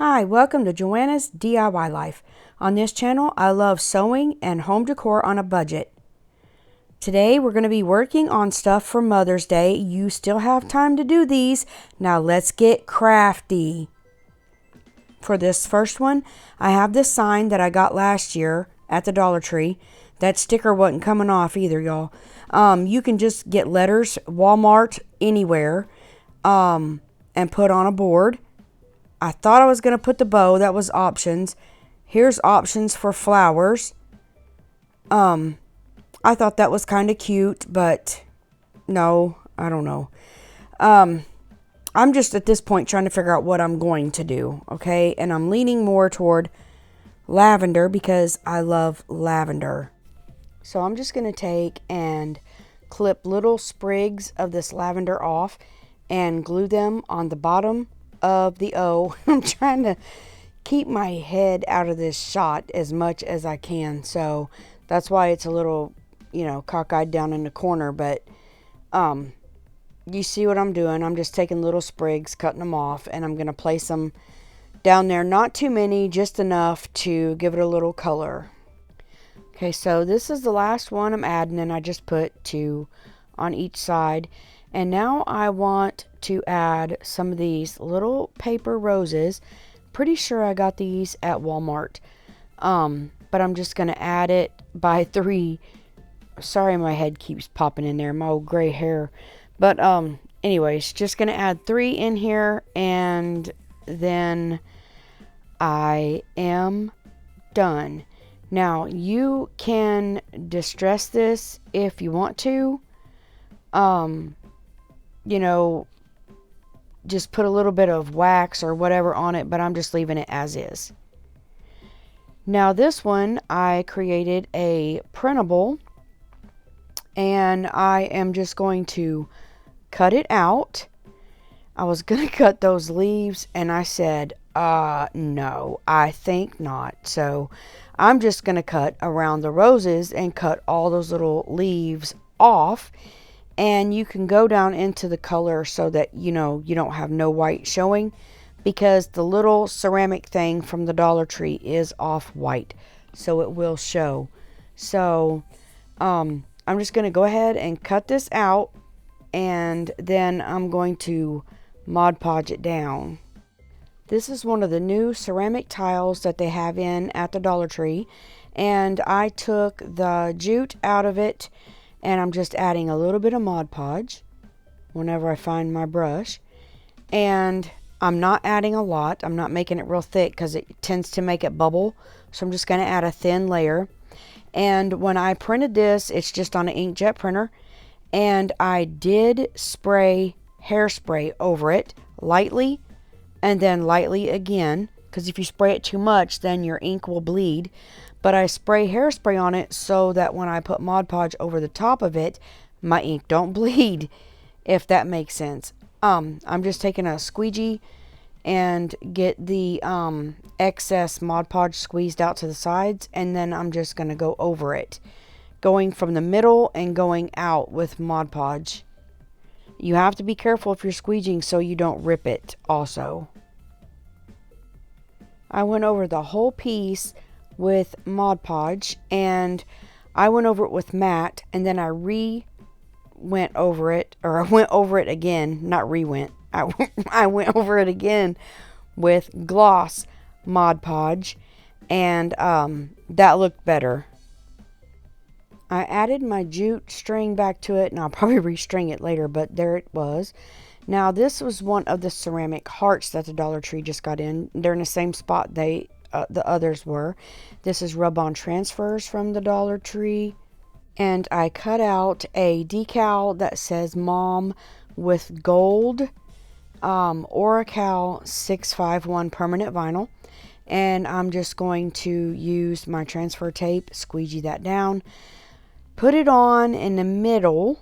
Hi, welcome to Joanna's DIY Life. On this channel, I love sewing and home decor on a budget. Today, we're going to be working on stuff for Mother's Day. You still have time to do these. Now, let's get crafty. For this first one, I have this sign that I got last year at the Dollar Tree. That sticker wasn't coming off either, y'all. You can just get letters, Walmart, anywhere, and put on a board. I thought I was going to put the bow. That was options. Here's options for flowers. I thought that was kind of cute, but no, I don't know. I'm just at this point trying to figure out what I'm going to do, okay? And I'm leaning more toward lavender because I love lavender. So I'm just going to take and clip little sprigs of this lavender off and glue them on the bottom of the O. I'm trying to keep my head out of this shot as much as I can, so that's why it's a little, cockeyed down in the corner. But you see what I'm doing. I'm just taking little sprigs, cutting them off, and I'm going to place them down there. Not too many, just enough to give it a little color. Okay, so this is the last one I'm adding, and I just put 2 on each side. And now I want to add some of these little paper roses. Pretty sure I got these at Walmart. But I'm just going to add it by 3. Sorry, my head keeps popping in there, my old gray hair. But anyways, just going to add 3 in here, and then I am done. Now, you can distress this if you want to. Just put a little bit of wax or whatever on it, but I'm just leaving it as is. Now this one, I created a printable, and I am just going to cut it out. I was going to cut those leaves, and I said, no, I think not. So I'm just going to cut around the roses and cut all those little leaves off. And you can go down into the color so that, you don't have no white showing, because the little ceramic thing from the Dollar Tree is off white, so it will show. So I'm just going to go ahead and cut this out, and then I'm going to Mod Podge it down. This is one of the new ceramic tiles that they have in at the Dollar Tree, and I took the jute out of it, and I'm just adding a little bit of Mod Podge whenever I find my brush. And I'm not adding a lot. I'm not making it real thick because it tends to make it bubble. So I'm just going to add a thin layer. And when I printed this, it's just on an inkjet printer. And I did spray hairspray over it lightly, and then lightly again, because if you spray it too much, then your ink will bleed. But I spray hairspray on it so that when I put Mod Podge over the top of it, my ink don't bleed, if that makes sense. I'm just taking a squeegee and get the excess Mod Podge squeezed out to the sides, and then I'm just going to go over it, going from the middle and going out with Mod Podge. You have to be careful if you're squeegeeing so you don't rip it also. I went over the whole piece with Mod Podge, and I went over it with matte, and then I went over it again, not re-went. I went over it again with gloss Mod Podge, and that looked better. I added my jute string back to it, and I'll probably restring it later, but there it was. Now this was one of the ceramic hearts that the Dollar Tree just got in. They're in the same spot the others were. This is rub-on transfers from the Dollar Tree. And I cut out a decal that says Mom with gold Oracal 651 permanent vinyl. And I'm just going to use my transfer tape, squeegee that down, put it on in the middle.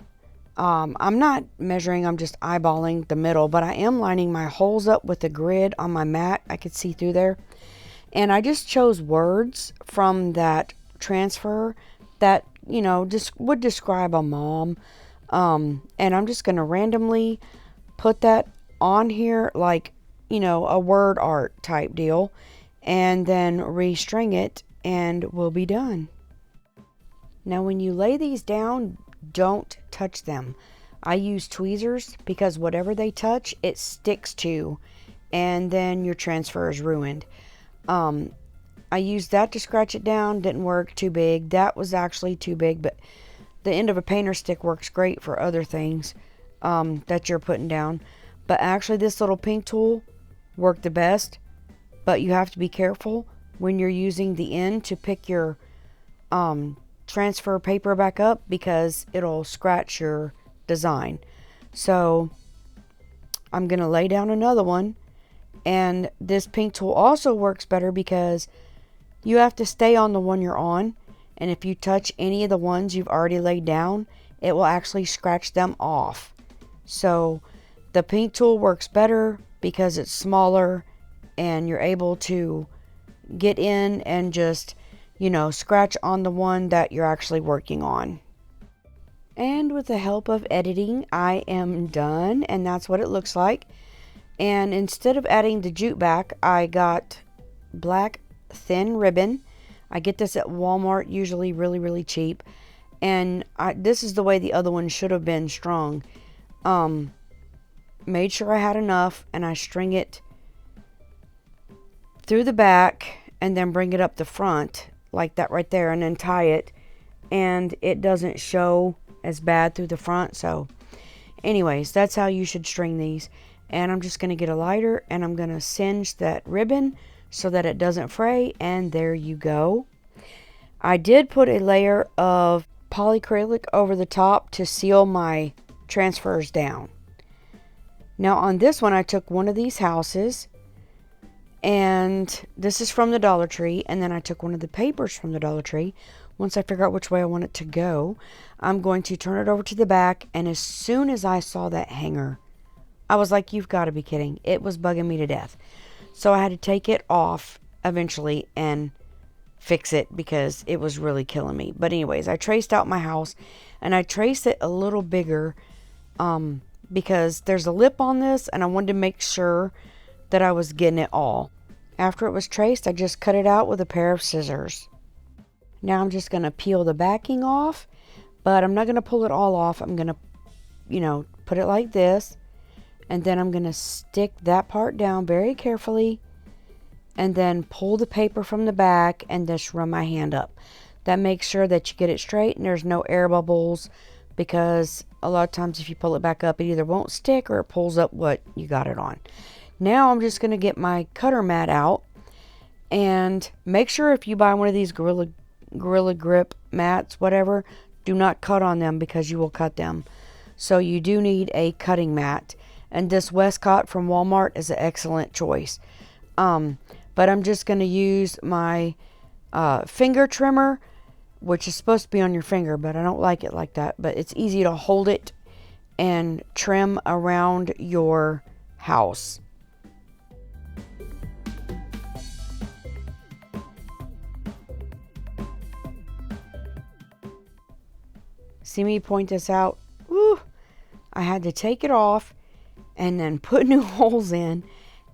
I'm not measuring, I'm just eyeballing the middle, but I am lining my holes up with the grid on my mat. I could see through there. And I just chose words from that transfer that, just would describe a mom. And I'm just going to randomly put that on here, like a word art type deal, and then restring it and we'll be done. Now when you lay these down, don't touch them. I use tweezers because whatever they touch, it sticks to, and then your transfer is ruined. I used that to scratch it down. Didn't work. Too big. That was actually too big, but the end of a painter stick works great for other things that you're putting down. But actually this little pink tool worked the best, but you have to be careful when you're using the end to pick your transfer paper back up, because it'll scratch your design. So I'm going to lay down another one, and this pink tool also works better because you have to stay on the one you're on, and if you touch any of the ones you've already laid down, it will actually scratch them off. So the pink tool works better because it's smaller and you're able to get in and just, scratch on the one that you're actually working on. And with the help of editing, I am done, and that's what it looks like. And instead of adding the jute back, I got black thin ribbon. I get this at Walmart, usually really, really cheap. And this is the way the other one should have been strung. Made sure I had enough, and I string it through the back and then bring it up the front like that right there, and then tie it, and it doesn't show as bad through the front. So anyways, that's how you should string these. And I'm just going to get a lighter, and I'm going to singe that ribbon so that it doesn't fray, and there you go. I did put a layer of polyacrylic over the top to seal my transfers down. Now on this one, I took one of these houses, and this is from the Dollar Tree, and then I took one of the papers from the Dollar Tree. Once I figure out which way I want it to go, I'm going to turn it over to the back, and as soon as I saw that hanger, I was like, you've got to be kidding. It was bugging me to death. So I had to take it off eventually and fix it because it was really killing me. But anyways, I traced out my house, and I traced it a little bigger because there's a lip on this, and I wanted to make sure that I was getting it all. After it was traced, I just cut it out with a pair of scissors. Now I'm just going to peel the backing off, but I'm not going to pull it all off. I'm going to, put it like this, and then I'm going to stick that part down very carefully, and then pull the paper from the back and just run my hand up. That makes sure that you get it straight and there's no air bubbles, because a lot of times if you pull it back up, it either won't stick or it pulls up what you got it on. Now I'm just going to get my cutter mat out, and make sure if you buy one of these Gorilla Grip mats, whatever, do not cut on them because you will cut them. So you do need a cutting mat, and this Westcott from Walmart is an excellent choice. But I'm just going to use my finger trimmer, which is supposed to be on your finger, but I don't like it like that. But it's easy to hold it and trim around your house. See me point this out? Woo! I had to take it off and then put new holes in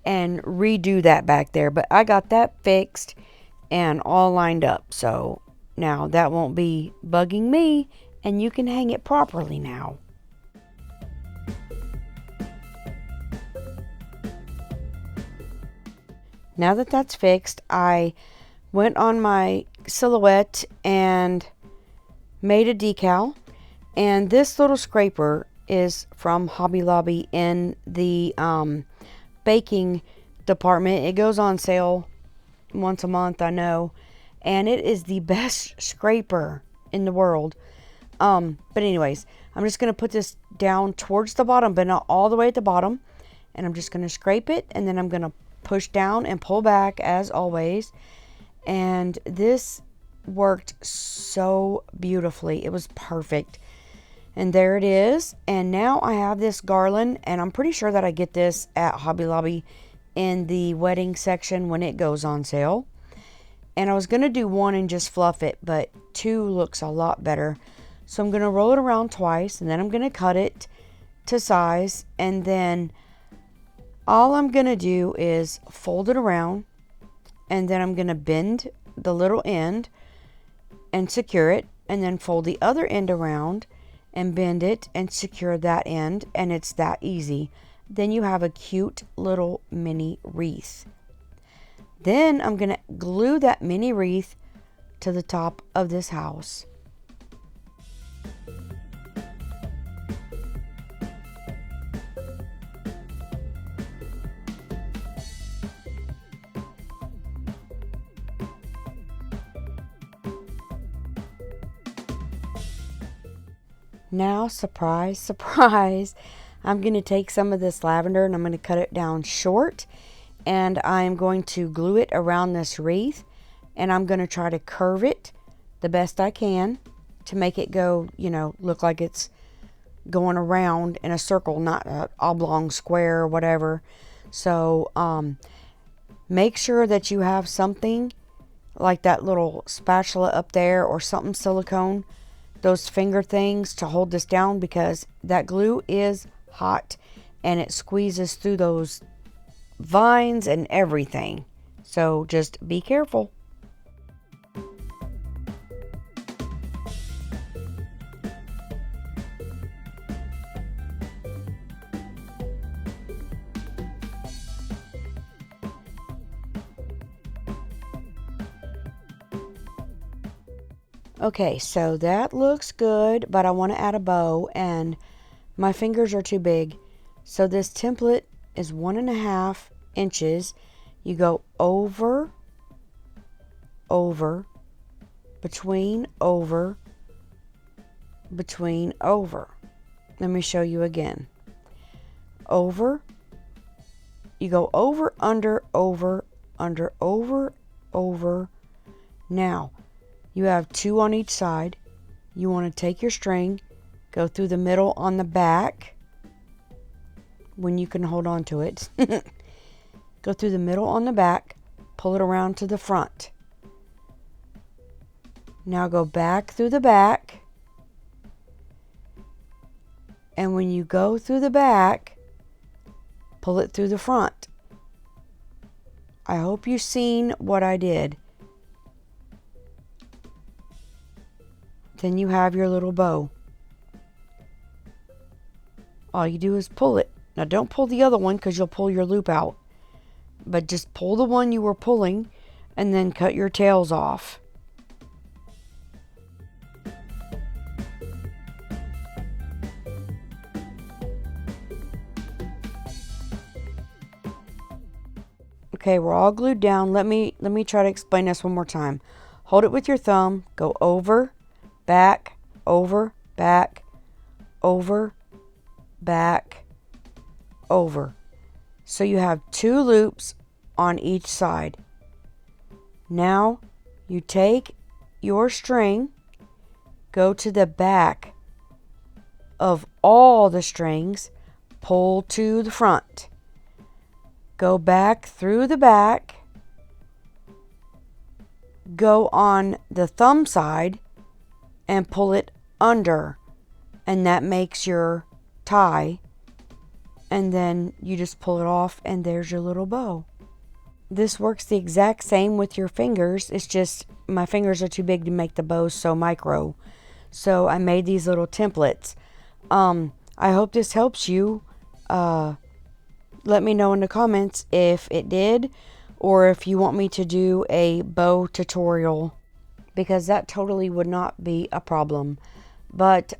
and redo that back there. But I got that fixed and all lined up. So now that won't be bugging me, and you can hang it properly now. Now that that's fixed, I went on my Silhouette and made a decal. And this little scraper is from Hobby Lobby in the baking department. It goes on sale once a month, I know. And it is the best scraper in the world. But anyways, I'm just going to put this down towards the bottom, but not all the way at the bottom. And I'm just going to scrape it, and then I'm going to push down and pull back as always. And this worked so beautifully. It was perfect. And there it is. And now I have this garland, and I'm pretty sure that I get this at Hobby Lobby in the wedding section when it goes on sale. And I was going to do one and just fluff it, but two looks a lot better. So I'm going to roll it around twice, and then I'm going to cut it to size. And then All I'm going to do is fold it around, and then I'm going to bend the little end and secure it, and then fold the other end around and bend it and secure that end, and it's that easy. Then you have a cute little mini wreath. Then I'm going to glue that mini wreath to the top of this house. Now, surprise, surprise, I'm going to take some of this lavender and I'm going to cut it down short, and I'm going to glue it around this wreath, and I'm going to try to curve it the best I can to make it go, look like it's going around in a circle, not an oblong square or whatever. So make sure that you have something like that little spatula up there or something silicone, those finger things to hold this down, because that glue is hot and it squeezes through those vines and everything. So just be careful. Okay, so that looks good, but I want to add a bow, and my fingers are too big. So this template is 1.5 inches. You go over, over, between, over, between, over. Let me show you again. Over, you go over, under, over, under, over, over. Now, you have 2 on each side. You want to take your string, go through the middle on the back, when you can hold on to it. Go through the middle on the back, pull it around to the front. Now go back through the back, and when you go through the back, pull it through the front. I hope you've seen what I did. Then you have your little bow. All you do is pull it. Now don't pull the other one, because you'll pull your loop out. But just pull the one you were pulling and then cut your tails off. Okay, we're all glued down. Let me try to explain this one more time. Hold it with your thumb. Go over, back, over, back, over, back, over. So you have 2 loops on each side. Now you take your string, go to the back of all the strings, pull to the front. Go back through the back, go on the thumb side and pull it under, and that makes your tie, and then you just pull it off and there's your little bow. This works the exact same with your fingers. It's just my fingers are too big to make the bows so micro, so I made these little templates. I hope this helps you. Let me know in the comments if it did, or if you want me to do a bow tutorial, because that totally would not be a problem. But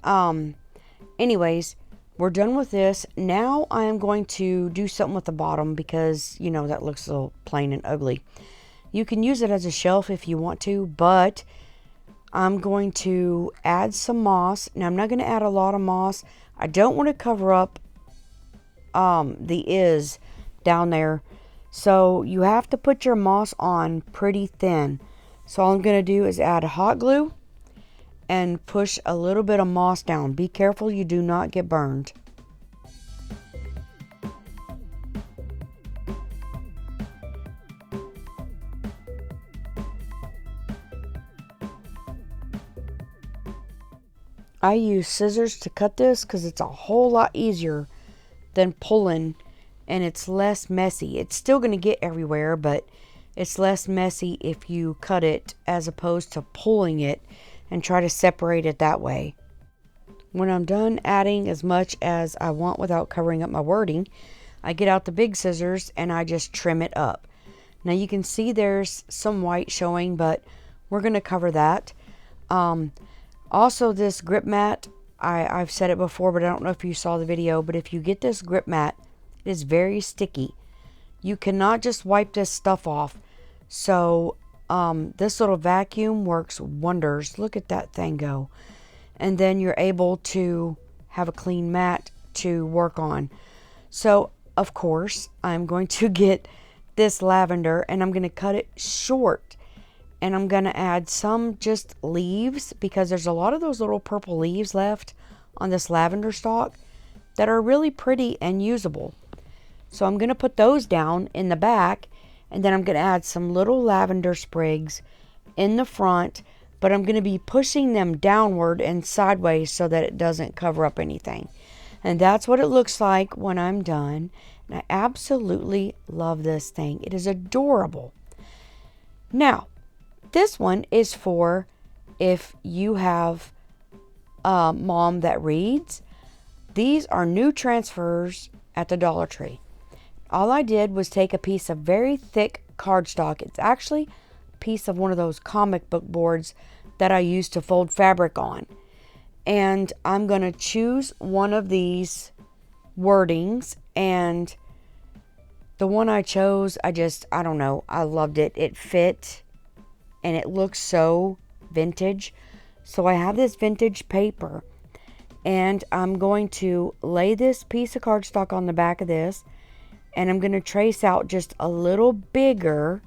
anyways, we're done with this. Now I am going to do something with the bottom, because that looks a little plain and ugly. You can use it as a shelf if you want to, but I'm going to add some moss. Now I'm not going to add a lot of moss. I don't want to cover up the is down there, so you have to put your moss on pretty thin. So all I'm going to do is add hot glue and push a little bit of moss down. Be careful you do not get burned. I use scissors to cut this because it's a whole lot easier than pulling and it's less messy. It's still going to get everywhere, but it's less messy if you cut it as opposed to pulling it and try to separate it that way. When I'm done adding as much as I want without covering up my wording, I get out the big scissors and I just trim it up. Now you can see there's some white showing, but we're going to cover that. Also, this grip mat, I've said it before, but I don't know if you saw the video, but if you get this grip mat, it is very sticky. You cannot just wipe this stuff off. So this little vacuum works wonders. Look at that thing go. And then you're able to have a clean mat to work on. So, of course, I'm going to get this lavender and I'm going to cut it short. And I'm going to add some just leaves, because there's a lot of those little purple leaves left on this lavender stalk that are really pretty and usable. So I'm going to put those down in the back, and then I'm going to add some little lavender sprigs in the front, but I'm going to be pushing them downward and sideways so that it doesn't cover up anything. And that's what it looks like when I'm done. And I absolutely love this thing. It is adorable. Now, this one is for if you have a mom that reads. These are new transfers at the Dollar Tree. All I did was take a piece of very thick cardstock. It's actually a piece of one of those comic book boards that I use to fold fabric on. And I'm going to choose one of these wordings. And the one I chose, I don't know. I loved it. It fit. And it looks so vintage. So I have this vintage paper. And I'm going to lay this piece of cardstock on the back of this. And I'm going to trace out just a little bigger,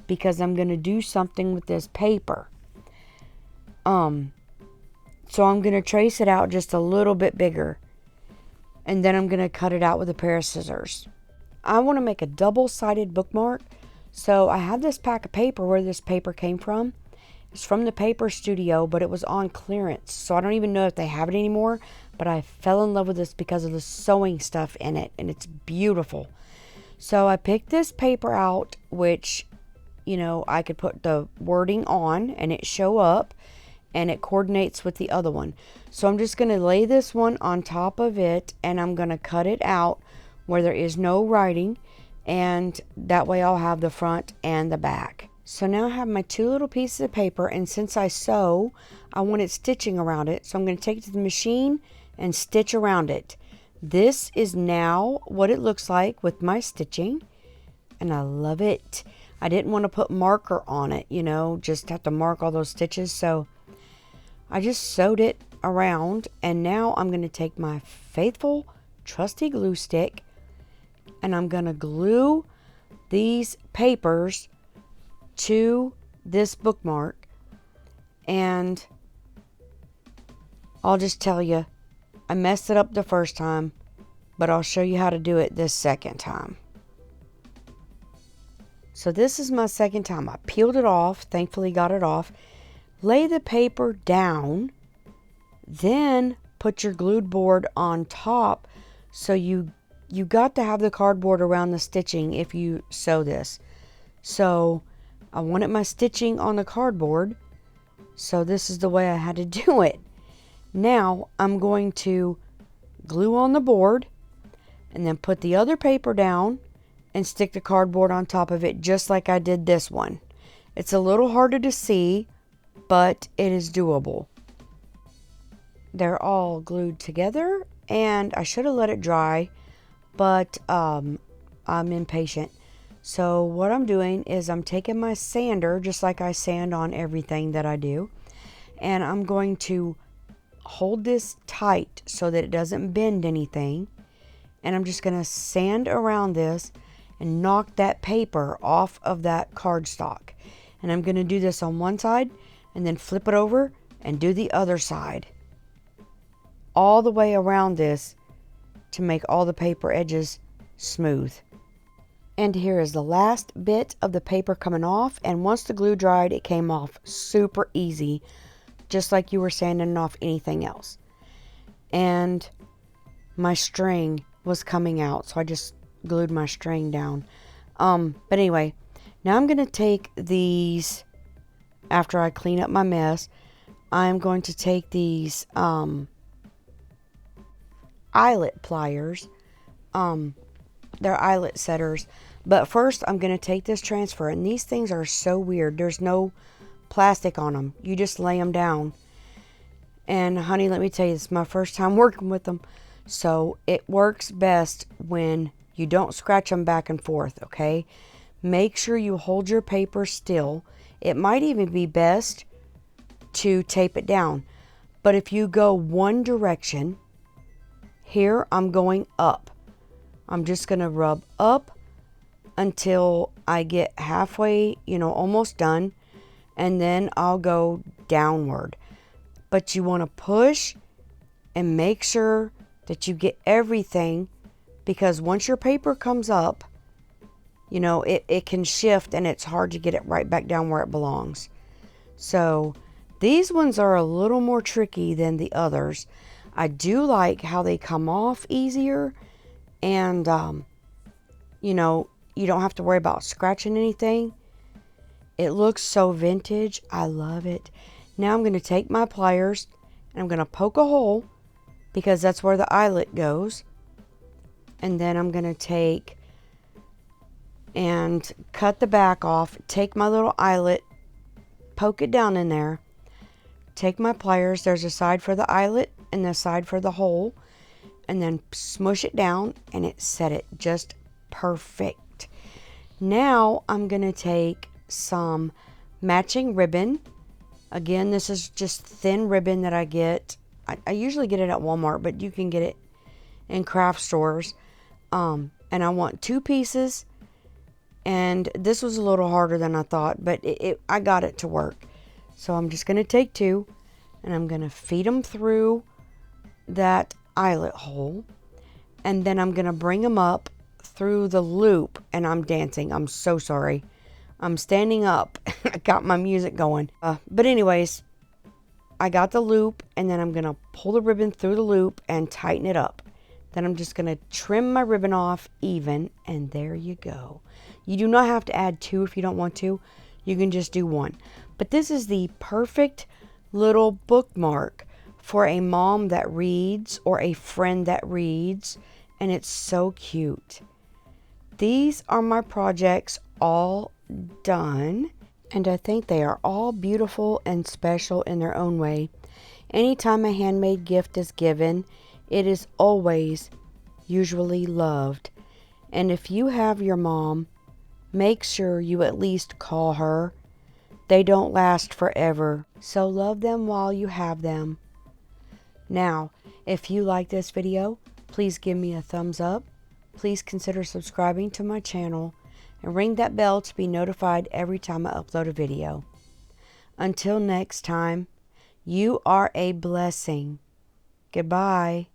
because I'm going to do something with this paper. So I'm going to trace it out just a little bit bigger. And then I'm going to cut it out with a pair of scissors. I want to make a double-sided bookmark. So I have this pack of paper where this paper came from. It's from the Paper Studio, but it was on clearance. So I don't even know if they have it anymore. But I fell in love with this because of the sewing stuff in it. And it's beautiful. So I picked this paper out, which, you know, I could put the wording on and it show up. And it coordinates with the other one. So I'm just going to lay this one on top of it. And I'm going to cut it out where there is no writing. And that way I'll have the front and the back. So now I have my two little pieces of paper. And since I sew, I wanted stitching around it. So I'm going to take it to the machine and stitch around it. This is now what it looks like with my stitching. And I love it. I didn't want to put marker on it, you know, just have to mark all those stitches. So I just sewed it around, and now I'm going to take my faithful, trusty glue stick, and I'm going to glue these papers to this bookmark. And I'll just tell you, I messed it up the first time, but I'll show you how to do it this second time. So this is my second time. I peeled it off, thankfully got it off. Lay the paper down, then put your glued board on top. So you got to have the cardboard around the stitching if you sew this. So I wanted my stitching on the cardboard, so this is the way I had to do it. Now I'm going to glue on the board and then put the other paper down and stick the cardboard on top of it, just like I did this one. It's a little harder to see, but it is doable. They're all glued together, and I should have let it dry, but I'm impatient. So what I'm doing is I'm taking my sander, just like I sand on everything that I do, and I'm going to hold this tight so that it doesn't bend anything, and I'm just going to sand around this and knock that paper off of that cardstock. And I'm going to do this on one side and then flip it over and do the other side all the way around this to make all the paper edges smooth. And here is the last bit of the paper coming off, and once the glue dried, it came off super easy, just like you were sanding off anything else. And my string was coming out, so I just glued my string down. But anyway, now I'm going to take these, after I clean up my mess, I'm going to take these eyelet pliers. They're eyelet setters. But first, I'm going to take this transfer. And these things are so weird. There's no plastic on them. You just lay them down. And honey, let me tell you, this is my first time working with them. So it works best when you don't scratch them back and forth, okay? Make sure you hold your paper still. It might even be best to tape it down. But if you go one direction, here I'm going up. I'm just going to rub up until I get halfway, almost done. And then I'll go downward. But you want to push and make sure that you get everything, because once your paper comes up, it can shift and it's hard to get it right back down where it belongs. So these ones are a little more tricky than the others. I do like how they come off easier, and you don't have to worry about scratching anything. It looks so vintage. I love it. Now I'm going to take my pliers and I'm going to poke a hole, because that's where the eyelet goes. And then I'm going to take and cut the back off. Take my little eyelet, poke it down in there. Take my pliers. There's a side for the eyelet and the side for the hole. And then smush it down, and it set it just perfect. Now I'm going to take some matching ribbon. Again, this is just thin ribbon that I get. I usually get it at Walmart, but you can get it in craft stores. And I want 2 pieces. And this was a little harder than I thought, but I got it to work. So I'm just going to take 2, and I'm going to feed them through that eyelet hole. And then I'm going to bring them up through the loop. And I'm dancing. I'm so sorry. I'm standing up. I got my music going. But anyways, I got the loop, and then I'm going to pull the ribbon through the loop and tighten it up. Then I'm just going to trim my ribbon off even, and there you go. You do not have to add 2 if you don't want to. You can just do 1. But this is the perfect little bookmark for a mom that reads or a friend that reads, and it's so cute. These are my projects all done, and I think they are all beautiful and special in their own way. Anytime a handmade gift is given, it is always usually loved. And if you have your mom, make sure you at least call her. They don't last forever, so love them while you have them. Now, if you like this video, please give me a thumbs up. Please consider subscribing to my channel and ring that bell to be notified every time I upload a video. Until next time, you are a blessing. Goodbye.